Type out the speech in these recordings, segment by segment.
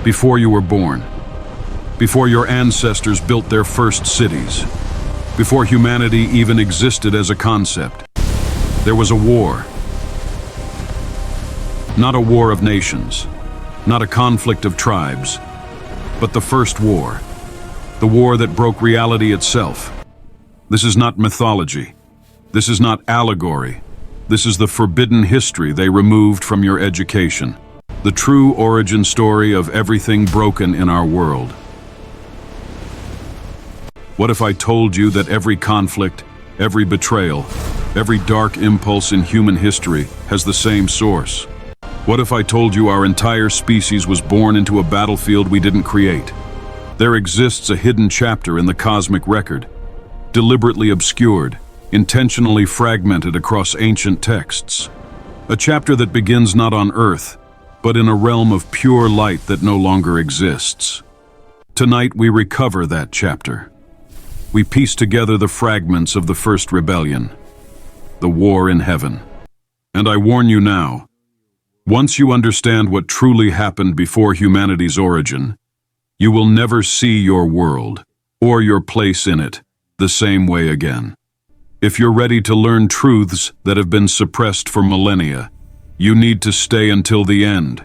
before you were born, before your ancestors built their first cities, before humanity even existed as a concept. There was a war. Not a war of nations, not a conflict of tribes, but the first war. The war that broke reality itself. This is not mythology. This is not allegory. This is the forbidden history they removed from your education. The true origin story of everything broken in our world. What if I told you that every conflict, every betrayal, every dark impulse in human history has the same source? What if I told you our entire species was born into a battlefield we didn't create? There exists a hidden chapter in the cosmic record, deliberately obscured, intentionally fragmented across ancient texts. A chapter that begins not on Earth, but in a realm of pure light that no longer exists. Tonight we recover that chapter. We piece together the fragments of the first rebellion, the war in heaven. And I warn you now, once you understand what truly happened before humanity's origin, you will never see your world, or your place in it, the same way again. If you're ready to learn truths that have been suppressed for millennia, you need to stay until the end,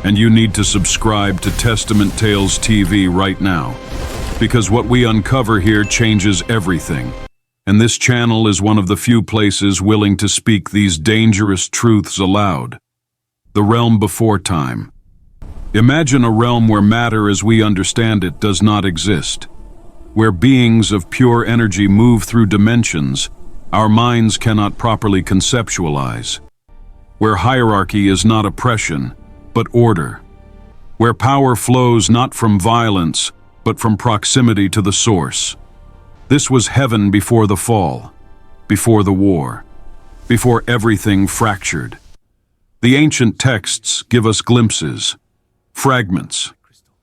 and you need to subscribe to Testament Tales TV right now, because what we uncover here changes everything, and this channel is one of the few places willing to speak these dangerous truths aloud. The realm before time. Imagine a realm where matter as we understand it does not exist, where beings of pure energy move through dimensions our minds cannot properly conceptualize, where hierarchy is not oppression, but order, where power flows not from violence, but from proximity to the source. This was heaven before the fall, before the war, before everything fractured. The ancient texts give us glimpses, fragments.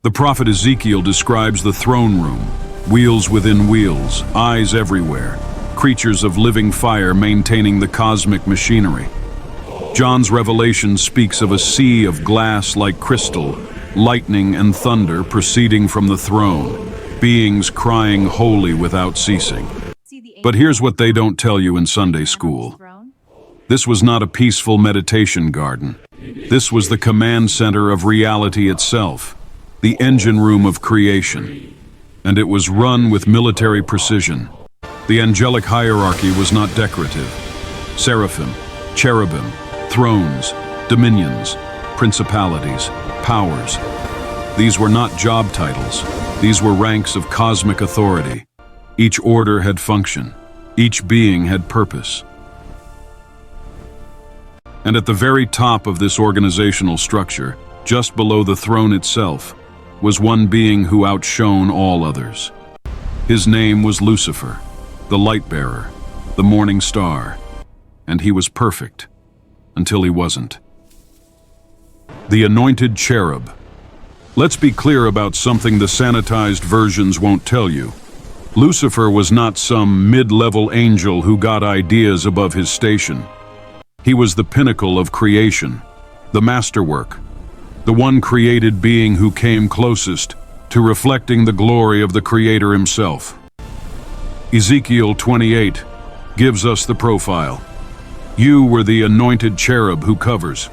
The prophet Ezekiel describes the throne room, wheels within wheels, eyes everywhere, creatures of living fire maintaining the cosmic machinery. John's Revelation speaks of a sea of glass like crystal, lightning and thunder proceeding from the throne, beings crying holy without ceasing. But here's what they don't tell you in Sunday school. This was not a peaceful meditation garden. This was the command center of reality itself, the engine room of creation. And it was run with military precision. The angelic hierarchy was not decorative. Seraphim, cherubim, thrones, dominions, principalities, powers. These were not job titles. These were ranks of cosmic authority. Each order had function. Each being had purpose. And at the very top of this organizational structure, just below the throne itself, was one being who outshone all others. His name was Lucifer, the light-bearer, the morning star, and he was perfect until he wasn't. The anointed cherub. Let's be clear about something the sanitized versions won't tell you. Lucifer was not some mid-level angel who got ideas above his station. He was the pinnacle of creation, the masterwork, the one created being who came closest to reflecting the glory of the Creator himself. Ezekiel 28 gives us the profile. You were the anointed cherub who covers.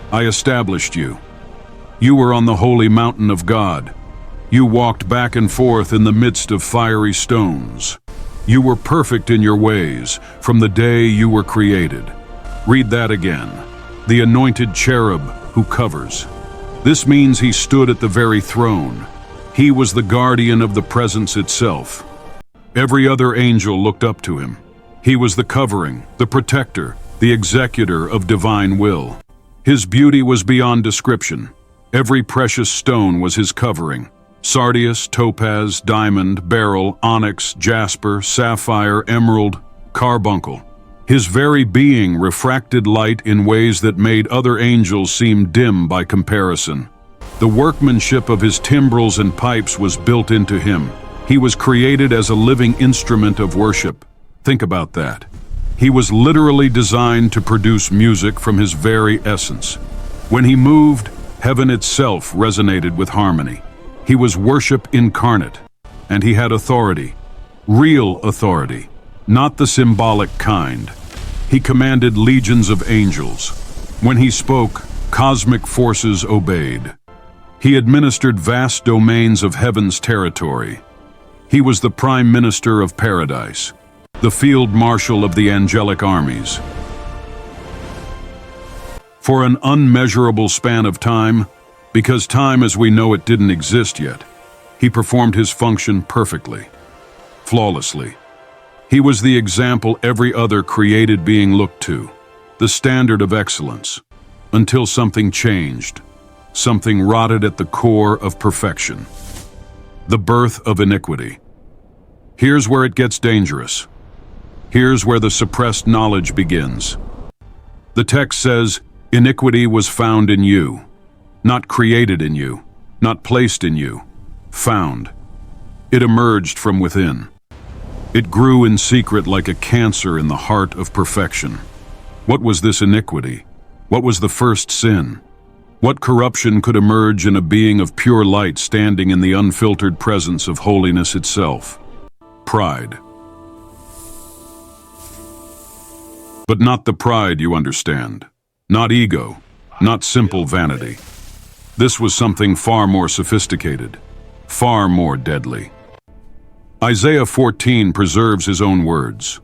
I established you. You were on the holy mountain of God. You walked back and forth in the midst of fiery stones. You were perfect in your ways from the day you were created. Read that again. The anointed cherub who covers. This means he stood at the very throne. He was the guardian of the presence itself. Every other angel looked up to him. He was the covering, the protector, the executor of divine will. His beauty was beyond description. Every precious stone was his covering. Sardius, topaz, diamond, beryl, onyx, jasper, sapphire, emerald, carbuncle. His very being refracted light in ways that made other angels seem dim by comparison. The workmanship of his timbrels and pipes was built into him. He was created as a living instrument of worship. Think about that. He was literally designed to produce music from his very essence. When he moved, Heaven itself resonated with harmony. He was worship incarnate, and he had authority, real authority, not the symbolic kind. He commanded legions of angels. When he spoke, cosmic forces obeyed. He administered vast domains of heaven's territory. He was the prime minister of paradise, the field marshal of the angelic armies. For an unmeasurable span of time, because time as we know it didn't exist yet, he performed his function perfectly, flawlessly. He was the example every other created being looked to, the standard of excellence, until something changed, something rotted at the core of perfection. The birth of iniquity. Here's where it gets dangerous. Here's where the suppressed knowledge begins. The text says, iniquity was found in you, not created in you, not placed in you, found. It emerged from within. It grew in secret like a cancer in the heart of perfection. What was this iniquity? What was the first sin? What corruption could emerge in a being of pure light standing in the unfiltered presence of holiness itself? Pride. But not the pride you understand. Not ego. Not simple vanity. This was something far more sophisticated, far more deadly. Isaiah 14 preserves his own words.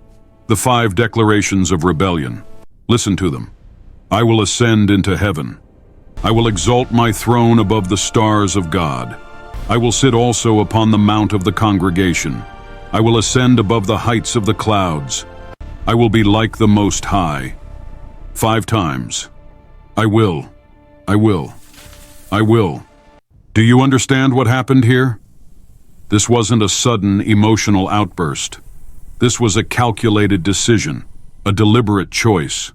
The 5 declarations of rebellion. Listen to them. I will ascend into heaven. I will exalt my throne above the stars of God. I will sit also upon the mount of the congregation. I will ascend above the heights of the clouds. I will be like the Most High. 5 times. I will. I will. I will. Do you understand what happened here? This wasn't a sudden emotional outburst. This was a calculated decision, a deliberate choice.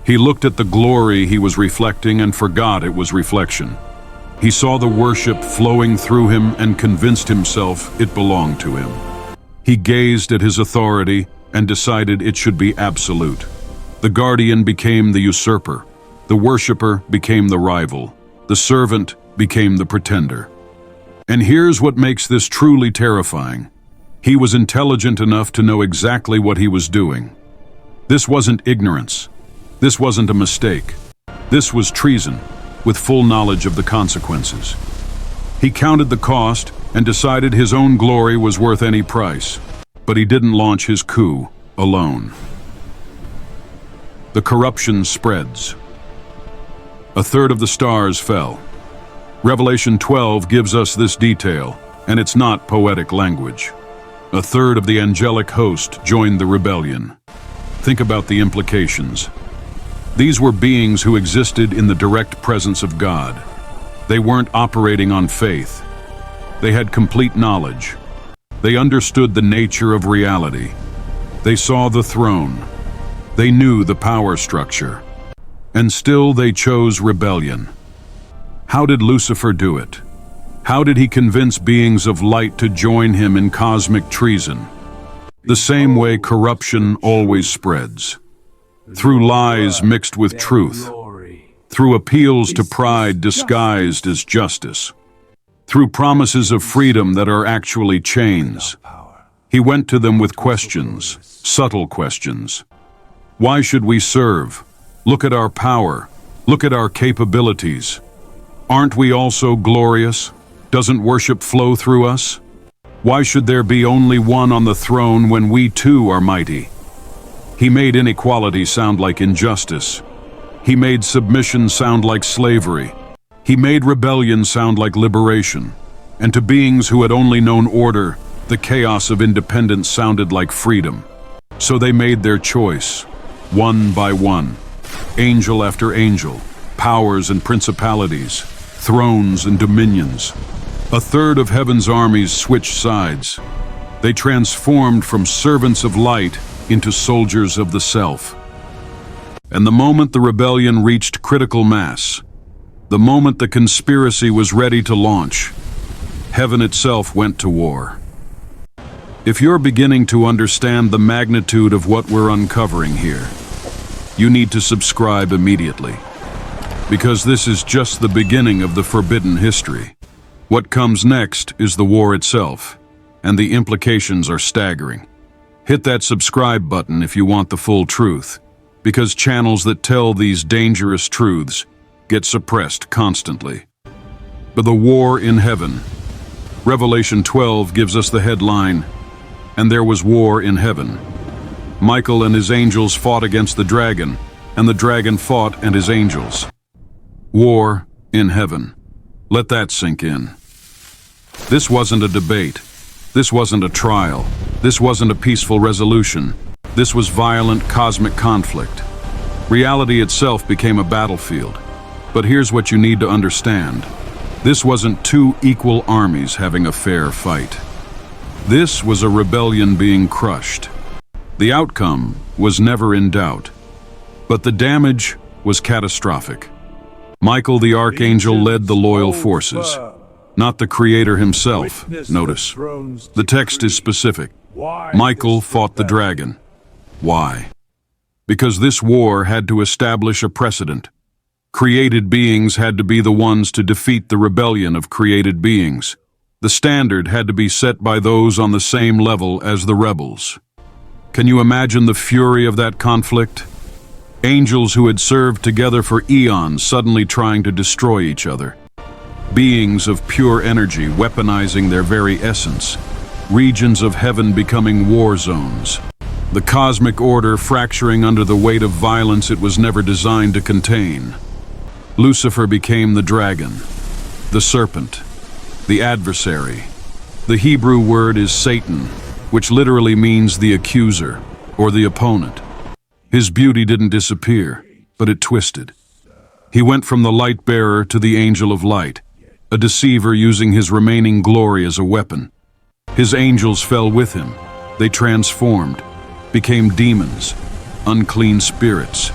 He looked at the glory he was reflecting and forgot it was reflection. He saw the worship flowing through him and convinced himself it belonged to him. He gazed at his authority and decided it should be absolute. The guardian became the usurper. The worshiper became the rival. The servant became the pretender. And here's what makes this truly terrifying. He was intelligent enough to know exactly what he was doing. This wasn't ignorance. This wasn't a mistake. This was treason, with full knowledge of the consequences. He counted the cost and decided his own glory was worth any price. But he didn't launch his coup alone. The corruption spreads. 1/3 of the stars fell. Revelation 12 gives us this detail, and it's not poetic language. 1/3 of the angelic host joined the rebellion. Think about the implications. These were beings who existed in the direct presence of God. They weren't operating on faith. They had complete knowledge. They understood the nature of reality. They saw the throne. They knew the power structure. And still they chose rebellion. How did Lucifer do it? How did he convince beings of light to join him in cosmic treason? The same way corruption always spreads. Through lies mixed with truth. Through appeals to pride disguised as justice. Through promises of freedom that are actually chains. He went to them with questions, subtle questions. Why should we serve? Look at our power. Look at our capabilities. Aren't we also glorious? Doesn't worship flow through us? Why should there be only one on the throne when we too are mighty? He made inequality sound like injustice. He made submission sound like slavery. He made rebellion sound like liberation. And to beings who had only known order, the chaos of independence sounded like freedom. So they made their choice, one by one. Angel after angel, powers and principalities, thrones and dominions. 1/3 of heaven's armies switched sides. They transformed from servants of light into soldiers of the self. And the moment the rebellion reached critical mass, the moment the conspiracy was ready to launch, heaven itself went to war. If you're beginning to understand the magnitude of what we're uncovering here, you need to subscribe immediately. because this is just the beginning of the forbidden history. What comes next is the war itself, and the implications are staggering. Hit that subscribe button if you want the full truth, because channels that tell these dangerous truths get suppressed constantly. But the war in heaven. Revelation 12 gives us the headline, "And there was war in heaven." Michael and his angels fought against the dragon, and the dragon fought and his angels. War in heaven. Let that sink in. This wasn't a debate. This wasn't a trial. This wasn't a peaceful resolution. This was violent cosmic conflict. Reality itself became a battlefield. But here's what you need to understand. This wasn't two equal armies having a fair fight. This was a rebellion being crushed. The outcome was never in doubt, but the damage was catastrophic. Michael the Archangel led the loyal forces, not the Creator himself. Notice, the text is specific. Michael fought the dragon. Why? Because this war had to establish a precedent. Created beings had to be the ones to defeat the rebellion of created beings. The standard had to be set by those on the same level as the rebels. Can you imagine the fury of that conflict? Angels who had served together for eons suddenly trying to destroy each other. Beings of pure energy weaponizing their very essence. Regions of heaven becoming war zones. The cosmic order fracturing under the weight of violence it was never designed to contain. Lucifer became the dragon, the serpent, the adversary. The Hebrew word is Satan, which literally means the accuser or the opponent. His beauty didn't disappear, but it twisted. He went from the light bearer to the angel of light, a deceiver using his remaining glory as a weapon. His angels fell with him. They transformed, became demons, unclean spirits,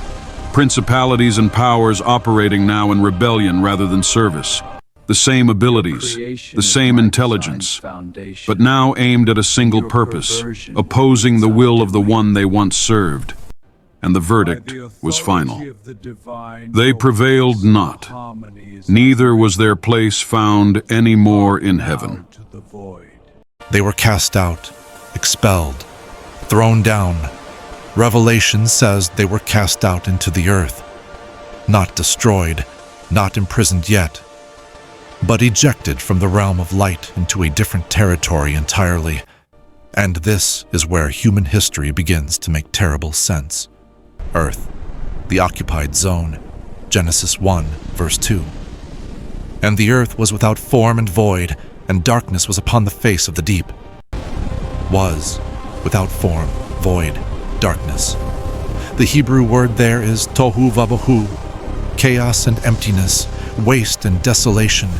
principalities and powers operating now in rebellion rather than service. The same abilities, the same intelligence, but now aimed at a single purpose, opposing the will of the one they once served. And the verdict was final. They prevailed not, neither was their place found any more in heaven. They were cast out, expelled, thrown down. Revelation says they were cast out into the earth, not destroyed, not imprisoned yet, but ejected from the realm of light into a different territory entirely. And this is where human history begins to make terrible sense. Earth, the occupied zone, Genesis 1, verse 2. And the earth was without form and void, and darkness was upon the face of the deep. Was, without form, void, darkness. The Hebrew word there is tohu vabohu, chaos and emptiness, waste and desolation.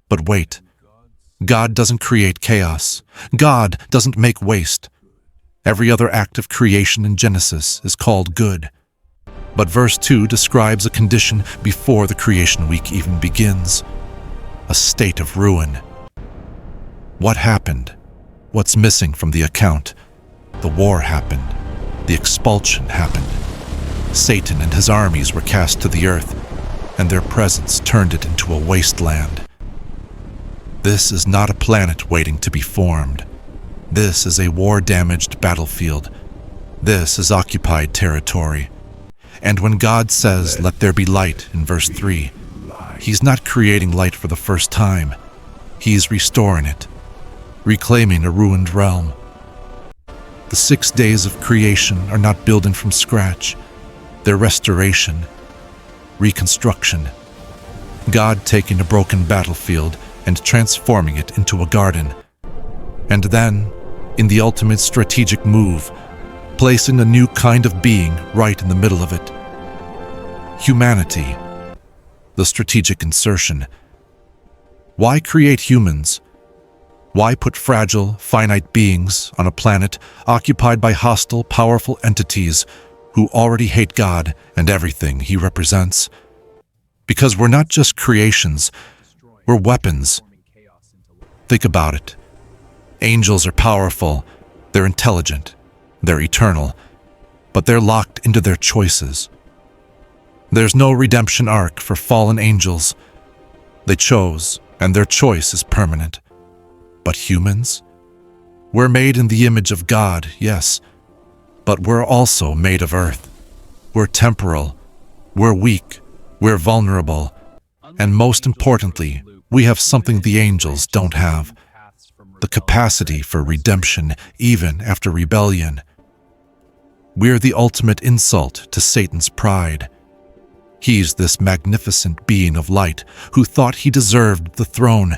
But wait, God doesn't create chaos. God doesn't make waste. Every other act of creation in Genesis is called good. But verse 2 describes a condition before the creation week even begins, a state of ruin. What happened? What's missing from the account? The war happened. The expulsion happened. Satan and his armies were cast to the earth, and their presence turned it into a wasteland. This is not a planet waiting to be formed. This is a war-damaged battlefield. This is occupied territory. And when God says, "Let there be light," in verse 3, He's not creating light for the first time. He's restoring it, reclaiming a ruined realm. The 6 days of creation are not building from scratch. They're restoration, reconstruction. God taking a broken battlefield and transforming it into a garden. And then, in the ultimate strategic move, placing a new kind of being right in the middle of it. Humanity, the strategic insertion. Why create humans? Why put fragile, finite beings on a planet occupied by hostile, powerful entities who already hate God and everything He represents? Because we're not just creations, we're weapons. Think about it. Angels are powerful, they're intelligent, they're eternal, but they're locked into their choices. There's no redemption arc for fallen angels. They chose, and their choice is permanent. But humans? We're made in the image of God, yes, but we're also made of earth. We're temporal, we're weak, we're vulnerable, and most importantly, we have something the angels don't have: the capacity for redemption even after rebellion. We're the ultimate insult to Satan's pride. He's this magnificent being of light who thought he deserved the throne,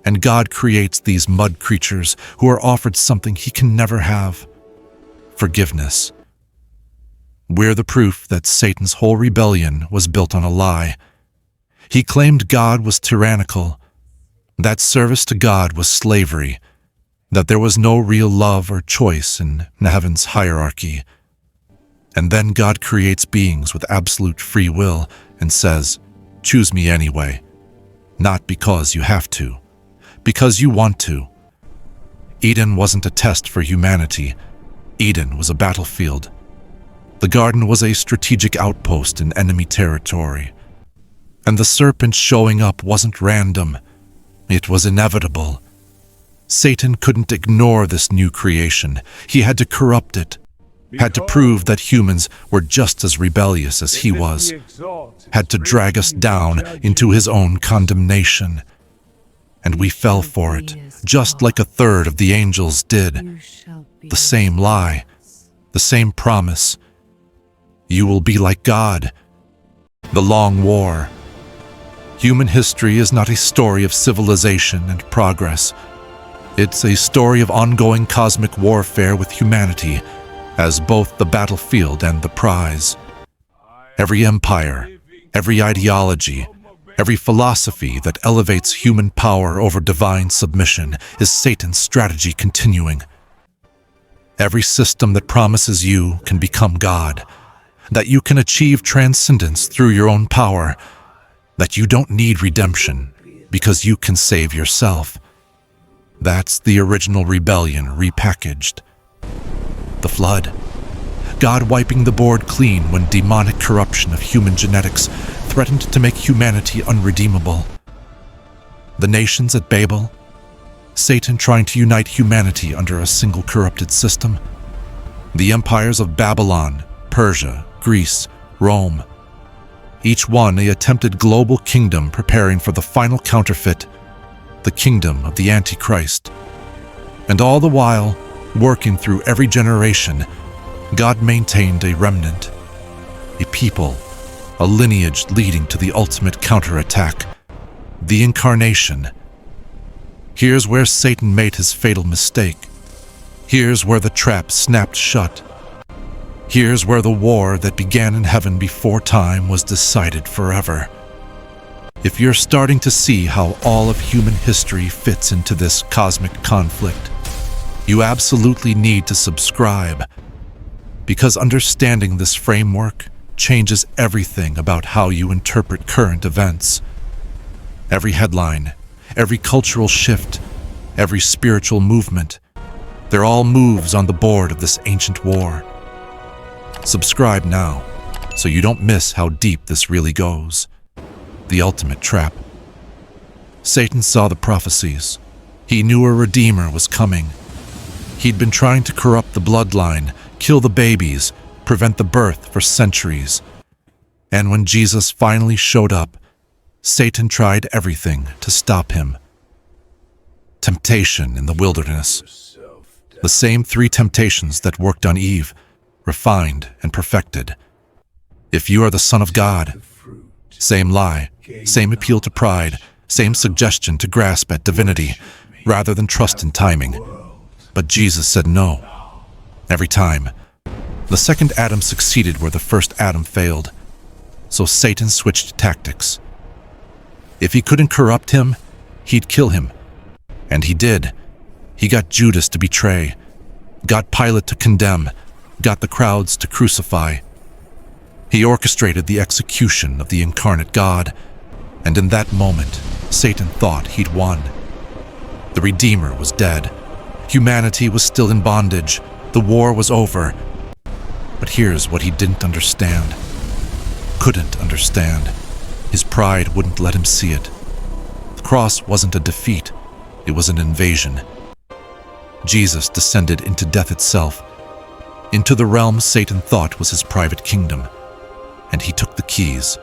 and God creates these mud creatures who are offered something he can never have: forgiveness. We're the proof that Satan's whole rebellion was built on a lie. He claimed God was tyrannical, that service to God was slavery, that there was no real love or choice in heaven's hierarchy. And then God creates beings with absolute free will and says, "Choose me anyway." Not because you have to, because you want to. Eden wasn't a test for humanity. Eden was a battlefield. The garden was a strategic outpost in enemy territory. And the serpent showing up wasn't random. It was inevitable. Satan couldn't ignore this new creation. He had to corrupt it, had to prove that humans were just as rebellious as he was, had to drag us down into his own condemnation. And we fell for it, just like a third of the angels did. The same lie, the same promise. You will be like God. The long war. Human history is not a story of civilization and progress. It's a story of ongoing cosmic warfare with humanity as both the battlefield and the prize. Every empire, every ideology, every philosophy that elevates human power over divine submission is Satan's strategy continuing. Every system that promises you can become God, that you can achieve transcendence through your own power, that you don't need redemption because you can save yourself. That's the original rebellion repackaged. The flood. God wiping the board clean when demonic corruption of human genetics threatened to make humanity unredeemable. The nations at Babel. Satan trying to unite humanity under a single corrupted system. The empires of Babylon, Persia, Greece, Rome. Each one an attempted global kingdom preparing for the final counterfeit, the kingdom of the Antichrist. And all the while, working through every generation, God maintained a remnant, a people, a lineage leading to the ultimate counterattack, the incarnation. Here's where Satan made his fatal mistake. Here's where the trap snapped shut. Here's where the war that began in heaven before time was decided forever. If you're starting to see how all of human history fits into this cosmic conflict, you absolutely need to subscribe, because understanding this framework changes everything about how you interpret current events. Every headline, every cultural shift, every spiritual movement, they're all moves on the board of this ancient war. Subscribe now, so you don't miss how deep this really goes. The ultimate trap. Satan saw the prophecies. He knew a redeemer was coming. He'd been trying to corrupt the bloodline, kill the babies, prevent the birth for centuries. And when Jesus finally showed up, Satan tried everything to stop him. Temptation in the wilderness. The same 3 temptations that worked on Eve, refined and perfected. If you are the Son of God, same lie, same appeal to pride, same suggestion to grasp at divinity, rather than trust in timing. But Jesus said no. Every time. The second Adam succeeded where the first Adam failed. So Satan switched tactics. If he couldn't corrupt him, he'd kill him. And he did. He got Judas to betray, got Pilate to condemn, got the crowds to crucify. He orchestrated the execution of the incarnate God, and in that moment, Satan thought he'd won. The Redeemer was dead. Humanity was still in bondage. The war was over. But here's what he didn't understand. couldn't understand. His pride wouldn't let him see it. The cross wasn't a defeat, it was an invasion. Jesus descended into death itself, into the realm Satan thought was his private kingdom, and he took the keys,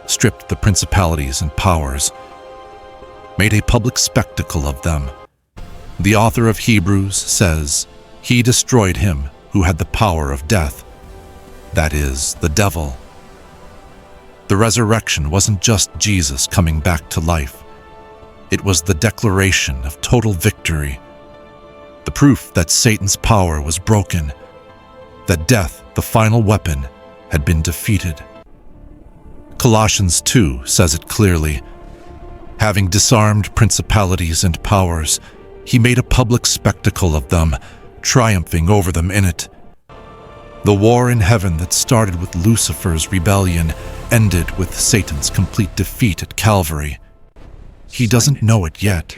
stripped the principalities and powers, made a public spectacle of them. The author of Hebrews says, "He destroyed him who had the power of death," that is, the devil. The resurrection wasn't just Jesus coming back to life. It was the declaration of total victory, the proof that Satan's power was broken, that death, the final weapon, had been defeated. Colossians 2 says it clearly. Having disarmed principalities and powers, he made a public spectacle of them, triumphing over them in it. The war in heaven that started with Lucifer's rebellion ended with Satan's complete defeat at Calvary. He doesn't know it yet.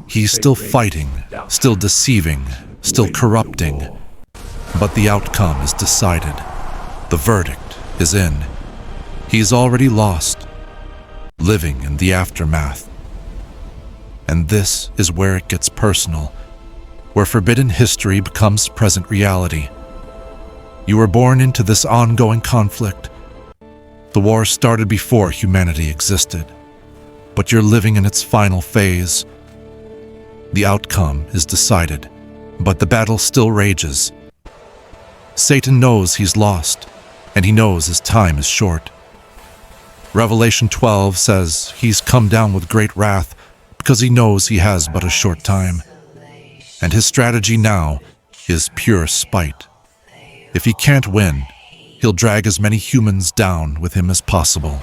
He's still fighting, still deceiving, still corrupting. But the outcome is decided. The verdict is in. He's already lost, living in the aftermath. And this is where it gets personal, where forbidden history becomes present reality. You were born into this ongoing conflict. The war started before humanity existed, but you're living in its final phase. The outcome is decided, but the battle still rages. Satan knows he's lost, and he knows his time is short. Revelation 12 says he's come down with great wrath because he knows he has but a short time. And his strategy now is pure spite. If he can't win, he'll drag as many humans down with him as possible.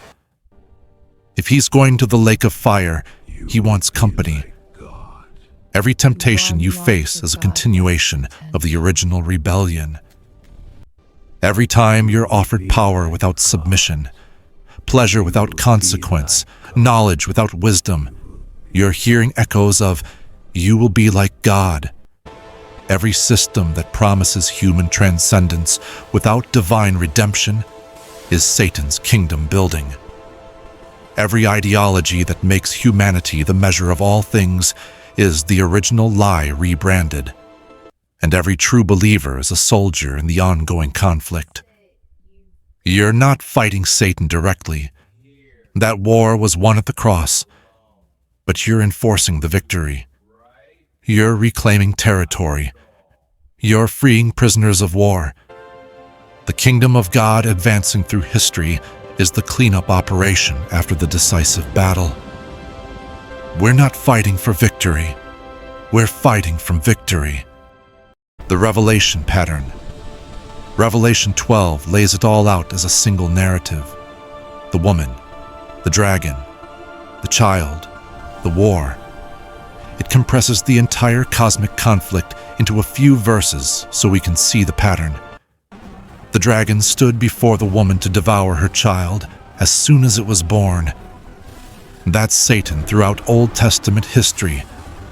If he's going to the lake of fire, he wants company. Every temptation you face is a continuation of the original rebellion. Every time you're offered power without submission, pleasure without consequence, knowledge without wisdom, you're hearing echoes of, "You will be like God." Every system that promises human transcendence without divine redemption is Satan's kingdom building. Every ideology that makes humanity the measure of all things is the original lie rebranded. And every true believer is a soldier in the ongoing conflict. You're not fighting Satan directly. That war was won at the cross, but you're enforcing the victory. You're reclaiming territory. You're freeing prisoners of war. The kingdom of God advancing through history is the cleanup operation after the decisive battle. We're not fighting for victory. We're fighting from victory. The revelation pattern. Revelation 12 lays it all out as a single narrative. The woman, the dragon, the child, the war. It compresses the entire cosmic conflict into a few verses so we can see the pattern. The dragon stood before the woman to devour her child as soon as it was born. That's Satan throughout Old Testament history,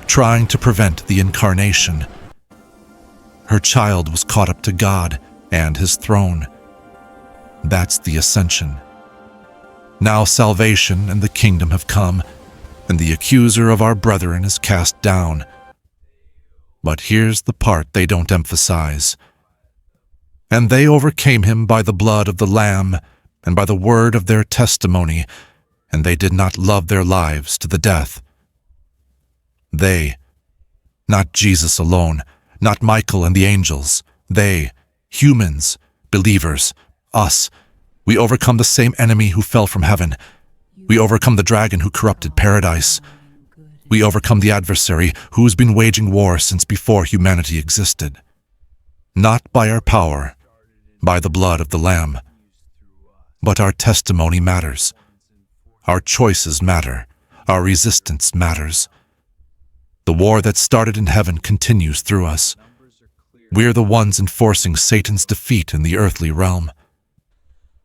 trying to prevent the incarnation. Her child was caught up to God and his throne. That's the ascension. Now salvation and the kingdom have come, and the accuser of our brethren is cast down. But here's the part they don't emphasize. And they overcame him by the blood of the Lamb and by the word of their testimony, and they did not love their lives to the death. They, not Jesus alone, not Michael and the angels, they, humans, believers, us, we overcome the same enemy who fell from heaven. We overcome the dragon who corrupted paradise. We overcome the adversary who's been waging war since before humanity existed. Not by our power, by the blood of the Lamb. But our testimony matters. Our choices matter. Our resistance matters. The war that started in heaven continues through us. We're the ones enforcing Satan's defeat in the earthly realm.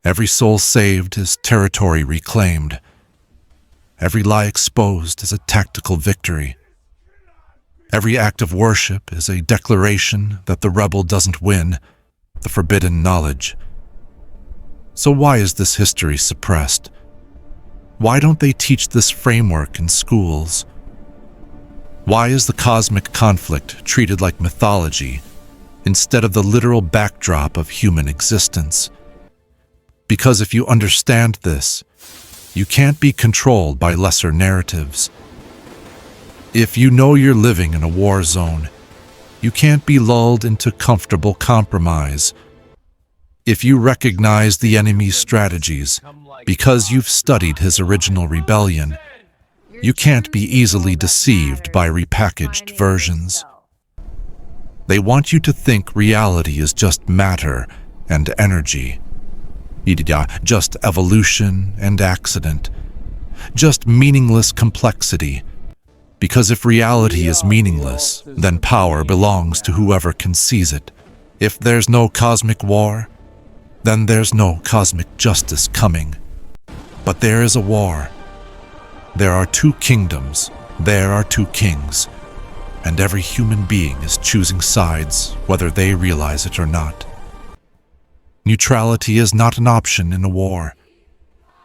Every soul saved is territory reclaimed. Every lie exposed is a tactical victory. Every act of worship is a declaration that the rebel doesn't win the forbidden knowledge. So why is this history suppressed? Why don't they teach this framework in schools? Why is the cosmic conflict treated like mythology instead of the literal backdrop of human existence? Because if you understand this, you can't be controlled by lesser narratives. If you know you're living in a war zone, you can't be lulled into comfortable compromise. If you recognize the enemy's strategies because you've studied his original rebellion, you can't be easily deceived by repackaged versions. They want you to think reality is just matter and energy, just evolution and accident, just meaningless complexity. Because if reality is meaningless, then power belongs to whoever can seize it. If there's no cosmic war, then there's no cosmic justice coming. But there is a war. There are two kingdoms, there are two kings, and every human being is choosing sides, whether they realize it or not. Neutrality is not an option in a war.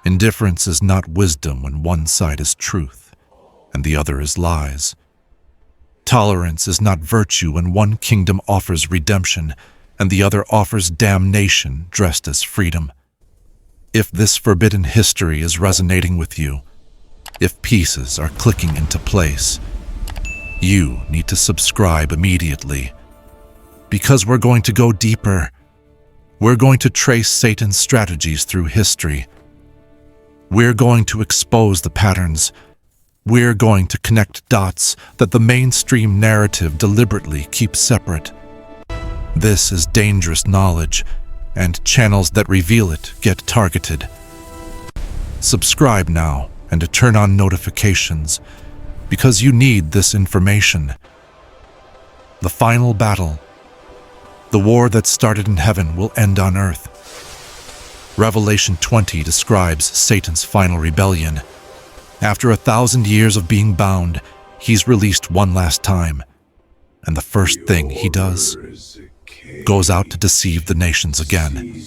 Indifference is not wisdom when one side is truth and the other is lies. Tolerance is not virtue when one kingdom offers redemption and the other offers damnation dressed as freedom. If this forbidden history is resonating with you, if pieces are clicking into place, you need to subscribe immediately. Because we're going to go deeper. We're going to trace Satan's strategies through history. We're going to expose the patterns. We're going to connect dots that the mainstream narrative deliberately keeps separate. This is dangerous knowledge, and channels that reveal it get targeted. Subscribe now and to turn on notifications, because you need this information. The final battle, the war that started in heaven, will end on earth. Revelation 20 describes Satan's final rebellion. After 1,000 years of being bound, he's released one last time. And the first thing he does, goes out to deceive the nations again,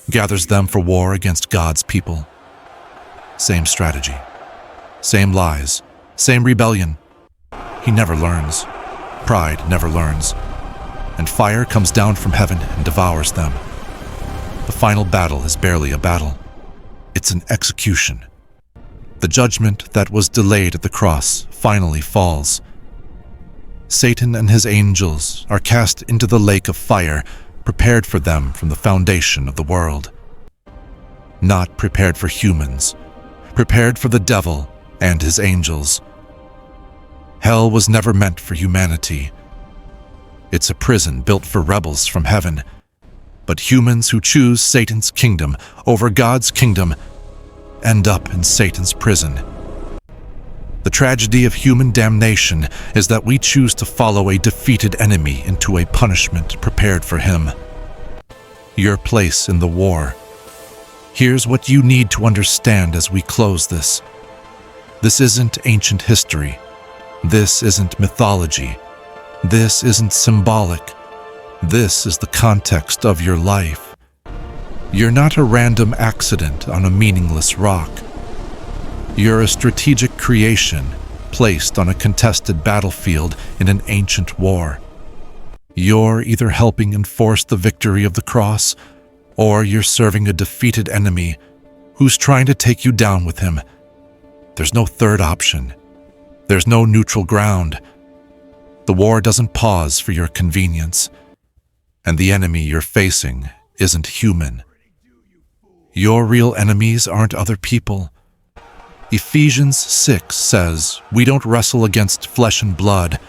gathers them for war against God's people. Same strategy, same lies, same rebellion. He never learns. Pride never learns. And fire comes down from heaven and devours them. The final battle is barely a battle. It's an execution. The judgment that was delayed at the cross finally falls. Satan and his angels are cast into the lake of fire prepared for them from the foundation of the world. Not prepared for humans, prepared for the devil and his angels. Hell was never meant for humanity. It's a prison built for rebels from heaven. But humans who choose Satan's kingdom over God's kingdom end up in Satan's prison. The tragedy of human damnation is that we choose to follow a defeated enemy into a punishment prepared for him. Your place in the war. Here's what you need to understand as we close this. This isn't ancient history. This isn't mythology. This isn't symbolic. This is the context of your life. You're not a random accident on a meaningless rock. You're a strategic creation placed on a contested battlefield in an ancient war. You're either helping enforce the victory of the cross, or you're serving a defeated enemy who's trying to take you down with him. There's no third option. There's no neutral ground. The war doesn't pause for your convenience, and the enemy you're facing isn't human. Your real enemies aren't other people. Ephesians 6 says, we don't wrestle against flesh and blood,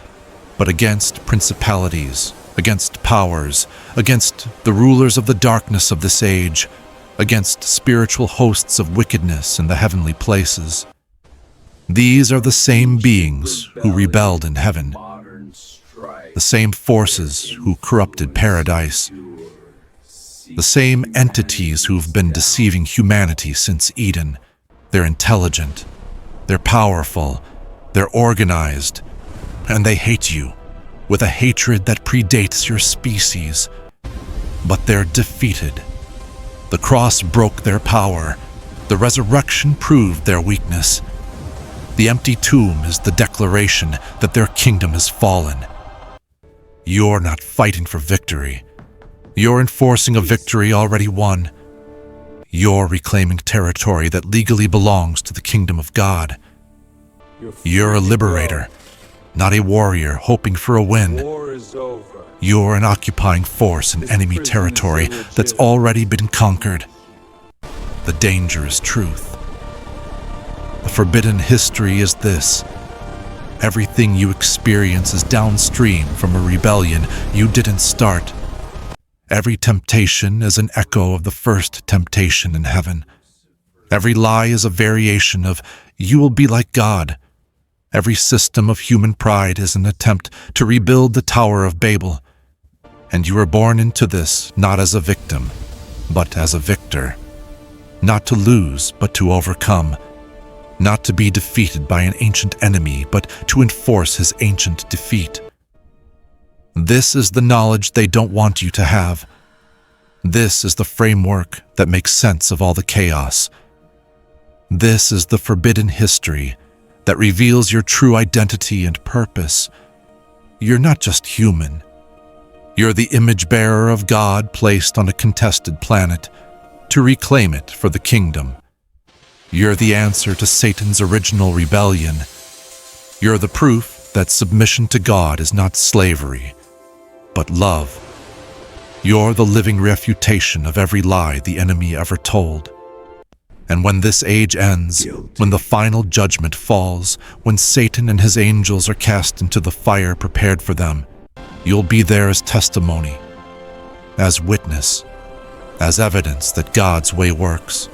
but against principalities, against powers, against the rulers of the darkness of this age, against spiritual hosts of wickedness in the heavenly places. These are the same beings who rebelled in heaven, the same forces who corrupted paradise, the same entities who've been deceiving humanity since Eden. They're intelligent, they're powerful, they're organized, and they hate you with a hatred that predates your species. But they're defeated. The cross broke their power. The resurrection proved their weakness. The empty tomb is the declaration that their kingdom has fallen. You're not fighting for victory. You're enforcing a victory already won. You're reclaiming territory that legally belongs to the kingdom of God. You're a liberator, not a warrior hoping for a win. War is over. You're an occupying force in enemy territory that's already been conquered. The dangerous truth. The forbidden history is this. Everything you experience is downstream from a rebellion you didn't start. Every temptation is an echo of the first temptation in heaven. Every lie is a variation of, "You will be like God." Every system of human pride is an attempt to rebuild the Tower of Babel. And you were born into this not as a victim, but as a victor. Not to lose, but to overcome. Not to be defeated by an ancient enemy, but to enforce his ancient defeat. This is the knowledge they don't want you to have. This is the framework that makes sense of all the chaos. This is the forbidden history that reveals your true identity and purpose. You're not just human. You're the image bearer of God placed on a contested planet to reclaim it for the kingdom. You're the answer to Satan's original rebellion. You're the proof that submission to God is not slavery, but love. You're the living refutation of every lie the enemy ever told. And when this age ends, when the final judgment falls, when Satan and his angels are cast into the fire prepared for them, you'll be there as testimony, as witness, as evidence that God's way works.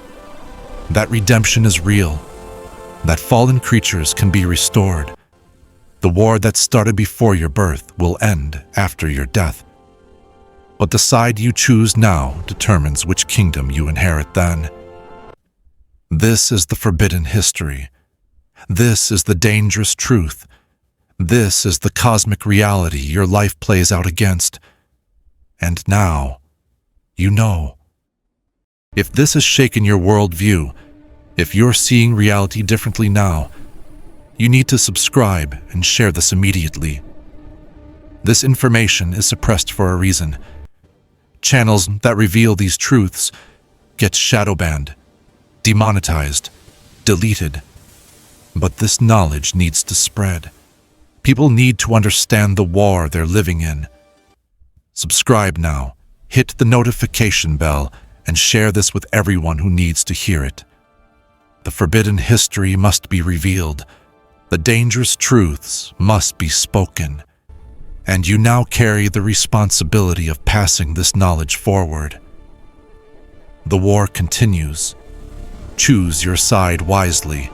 That redemption is real, that fallen creatures can be restored. The war that started before your birth will end after your death. But the side you choose now determines which kingdom you inherit then. This is the forbidden history. This is the dangerous truth. This is the cosmic reality your life plays out against. And now, you know. If this has shaken your worldview, if you're seeing reality differently now, you need to subscribe and share this immediately. This information is suppressed for a reason. Channels that reveal these truths get shadow banned, demonetized, deleted. But this knowledge needs to spread. People need to understand the war they're living in. Subscribe now, hit the notification bell, and share this with everyone who needs to hear it. The forbidden history must be revealed. The dangerous truths must be spoken. And you now carry the responsibility of passing this knowledge forward. The war continues. Choose your side wisely.